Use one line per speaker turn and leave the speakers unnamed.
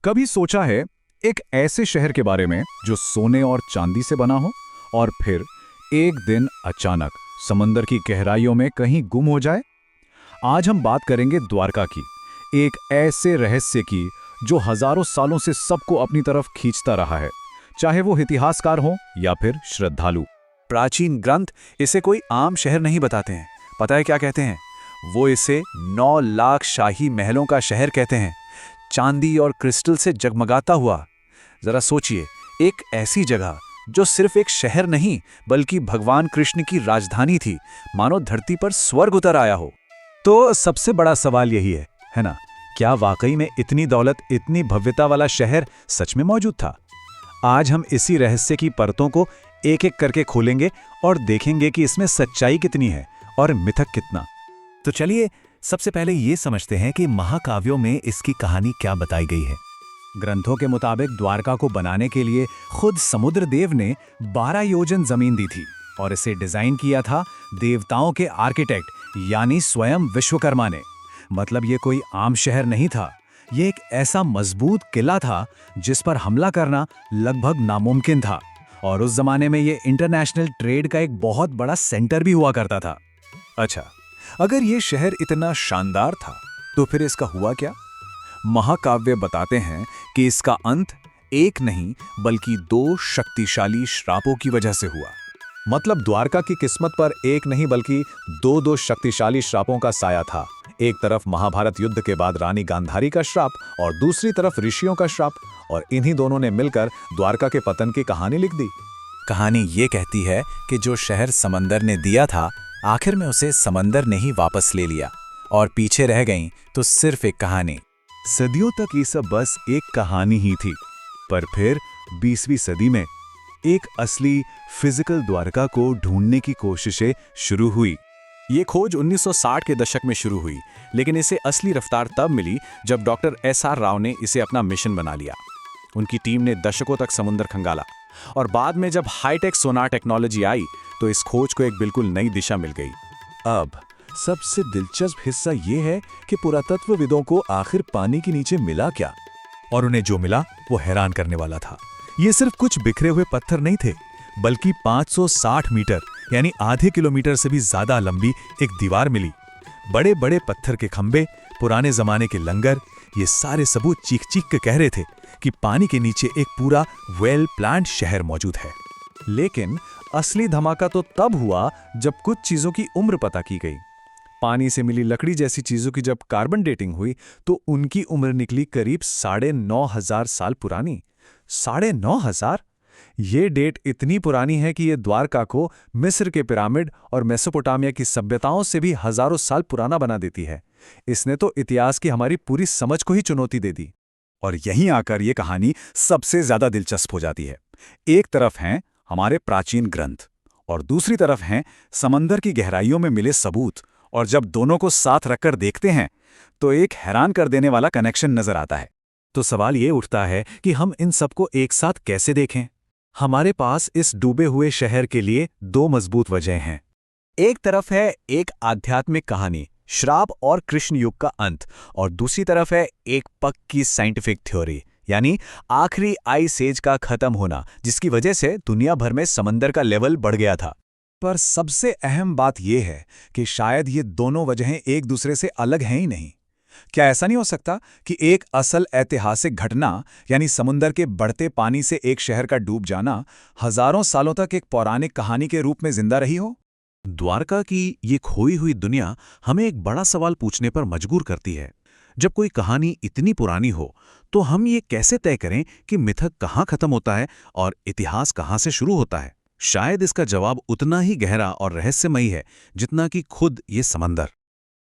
कभी सोचा है एक ऐसे शहर के बारे में जो सोने और चांदी से बना हो और फिर एक दिन अचानक समंदर की गहराइयों में कहीं गुम हो जाए। आज हम बात करेंगे द्वारका की, एक ऐसे रहस्य की जो हजारों सालों से सबको अपनी तरफ खींचता रहा है, चाहे वो इतिहासकार हो या फिर श्रद्धालु।
प्राचीन ग्रंथ इसे कोई आम शहर नहीं बताते हैं। पता है क्या कहते हैं? वो इसे 9 लाख शाही महलों का शहर कहते हैं, चांदी और क्रिस्टल से जगमगाता हुआ। जरा सोचिए, एक ऐसी जगह जो सिर्फ एक शहर नहीं बल्कि भगवान कृष्ण की राजधानी थी, मानो धरती पर स्वर्ग उतर आया हो।
तो सबसे बड़ा सवाल यही है ना? क्या वाकई में इतनी दौलत, इतनी भव्यता वाला शहर सच में मौजूद था? आज हम इसी रहस्य की परतों को एक एक करके खोलेंगे और देखेंगे कि इसमें सच्चाई कितनी है और मिथक कितना। तो चलिए सबसे पहले ये समझते हैं कि महाकाव्यों में इसकी कहानी क्या बताई गई है। ग्रंथों के मुताबिक द्वारका को बनाने के लिए खुद समुद्र देव ने 12 योजन जमीन दी थी और इसे डिजाइन किया था देवताओं के आर्किटेक्ट यानी स्वयं विश्वकर्मा ने। मतलब ये कोई आम शहर नहीं था, ये एक ऐसा मजबूत किला था जिस पर हमला करना लगभग नामुमकिन था। और उस जमाने में ये इंटरनेशनल ट्रेड का एक बहुत बड़ा सेंटर भी हुआ करता था।
अच्छा, अगर ये शहर इतना शानदार था तो फिर इसका हुआ क्या? महाकाव्य बताते हैं कि इसका अंत एक नहीं बल्कि 2 शक्तिशाली श्रापों की वजह से हुआ।
मतलब द्वारका की किस्मत पर एक नहीं बल्कि 2 शक्तिशाली श्रापों का साया था। एक तरफ महाभारत युद्ध के बाद रानी गांधारी का श्राप और दूसरी तरफ ऋषियों का श्राप, और इन्हीं दोनों ने मिलकर द्वारका के पतन की कहानी लिख दी।
कहानी ये कहती है कि जो शहर समंदर ने दिया था, आखिर में उसे समंदर ने ही वापस ले लिया और पीछे रह गई तो सिर्फ एक कहानी।
सदियों तक ये सब बस एक कहानी ही थी, पर फिर 20वीं सदी में एक असली फिजिकल द्वारका को ढूंढने की कोशिशें शुरू हुई।
ये खोज 1960 के दशक में शुरू हुई, लेकिन इसे असली रफ्तार तब मिली जब डॉक्टर एस.आर. राव ने इसे अपना मिशन बना लिया। उनकी टीम ने दशकों तक समुद्र खंगाला और बाद में जब हाईटेक सोनार टेक्नोलॉजी आई तो इस खोज को एक बिल्कुल नई दिशा मिल गई।
अब सबसे दिलचस्प हिस्सा ये है कि पुरातत्वविदों को आखिर पानी के नीचे मिला क्या, और उन्हें जो मिला वो हैरान करने वाला था। ये सिर्फ कुछ बिखरे हुए पत्थर नहीं थे, बल्कि 560 मीटर यानी आधे किलोमीटर से भी ज्यादा लंबी एक दीवार मिली। बड़े बड़े पत्थर के खंभे, पुराने जमाने के लंगर, ये सारे सबूत चीख चीख के कह रहे थे कि पानी के नीचे एक पूरा वेल प्लान्ड शहर मौजूद है। लेकिन असली धमाका तो तब हुआ जब कुछ चीजों की उम्र पता की गई। पानी से मिली लकड़ी जैसी चीजों की जब कार्बन डेटिंग हुई तो उनकी उम्र निकली करीब 9,500 साल पुरानी। 9,500? ये डेट इतनी पुरानी है कि ये द्वारका को मिस्र के पिरामिड और मेसोपोटामिया की सभ्यताओं से भी हजारों साल पुराना बना देती है। इसने तो इतिहास की हमारी पूरी समझ को ही चुनौती दे दी।
और यहीं आकर ये कहानी सबसे ज्यादा दिलचस्प हो जाती है। एक तरफ हैं हमारे प्राचीन ग्रंथ और दूसरी तरफ हैं समंदर की गहराइयों में मिले सबूत, और जब दोनों को साथ रखकर देखते हैं तो एक हैरान कर देने वाला कनेक्शन नजर आता है।
तो सवाल ये उठता है कि हम इन सबको एक साथ कैसे देखें? हमारे पास इस डूबे हुए शहर के लिए 2 मजबूत वजह हैं।
एक तरफ है एक आध्यात्मिक कहानी, श्राप और कृष्ण युग का अंत, और दूसरी तरफ है एक पक्की साइंटिफिक थ्योरी, यानी आखिरी आइस एज का खत्म होना, जिसकी वजह से दुनिया भर में समंदर का लेवल बढ़ गया था।
पर सबसे अहम बात यह है कि शायद ये दोनों वजहें एक दूसरे से अलग हैं ही नहीं। क्या ऐसा नहीं हो सकता कि एक असल ऐतिहासिक घटना यानी समुद्र के बढ़ते पानी से एक शहर का डूब जाना हजारों सालों तक एक पौराणिक कहानी के रूप में जिंदा रही हो?
द्वारका की ये खोई हुई दुनिया हमें एक बड़ा सवाल पूछने पर मजबूर करती है। जब कोई कहानी इतनी पुरानी हो तो हम ये कैसे तय करें कि मिथक कहाँ खत्म होता है और इतिहास कहाँ से शुरू होता है? शायद इसका जवाब उतना ही गहरा और रहस्यमयी है जितना कि खुद ये समंदर।